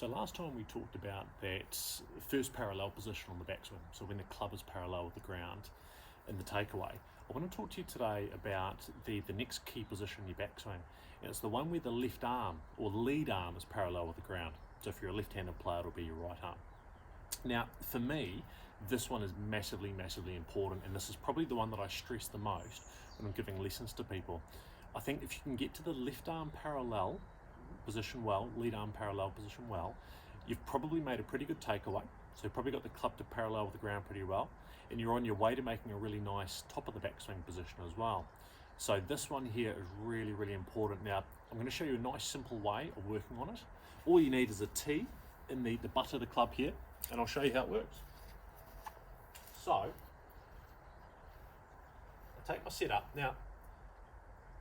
So last time we talked about that first parallel position on the backswing, so when the club is parallel with the ground in the takeaway. I want to talk to you today about the next key position in your backswing, and it's the one where the left arm or lead arm is parallel with the ground. So if you're a left-handed player, it'll be your right arm. Now, for me, this one is massively, massively important, and this is probably the one that I stress the most when I'm giving lessons to people. I think if you can get to the left arm parallel position well, lead arm parallel position well, you've probably made a pretty good takeaway. So you've probably got the club to parallel with the ground pretty well, and you're on your way to making a really nice top of the backswing position as well. So this one here is really, really important. Now, I'm going to show you a nice simple way of working on it. All you need is a T in the butt of the club here, and I'll show you how it works. So, I take my setup. Now,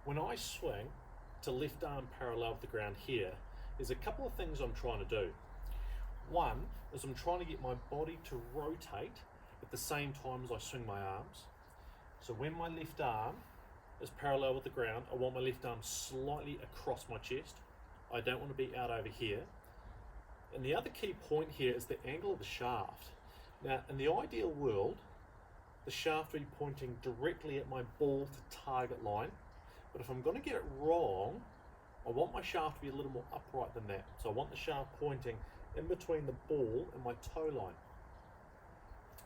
when I swing to left arm parallel with the ground here, there's a couple of things I'm trying to do. One is I'm trying to get my body to rotate at the same time as I swing my arms. So when my left arm is parallel with the ground, I want my left arm slightly across my chest. I don't want to be out over here. And the other key point here is the angle of the shaft. Now, in the ideal world, the shaft will be pointing directly at my ball to target line. But if I'm going to get it wrong, I want my shaft to be a little more upright than that. So I want the shaft pointing in between the ball and my toe line.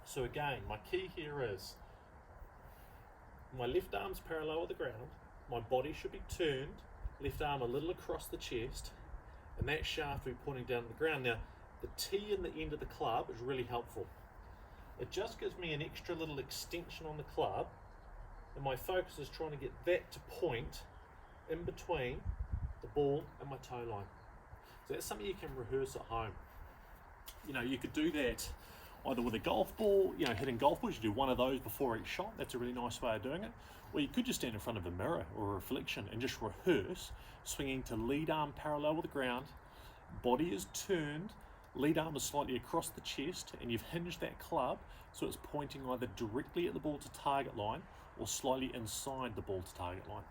So again, my key here is my left arm's parallel with the ground, my body should be turned, left arm a little across the chest, and that shaft will be pointing down to the ground. Now, the T in the end of the club is really helpful. It just gives me an extra little extension on the club, and my focus is trying to get that to point in between the ball and my toe line. So that's something you can rehearse at home. You know, you could do that either with a golf ball, you know, hitting golf balls, you do one of those before each shot. That's a really nice way of doing it. Or you could just stand in front of a mirror or a reflection and just rehearse swinging to lead arm parallel with the ground, body is turned, lead arm is slightly across the chest, and you've hinged that club so it's pointing either directly at the ball to target line or slightly inside the ball to target line.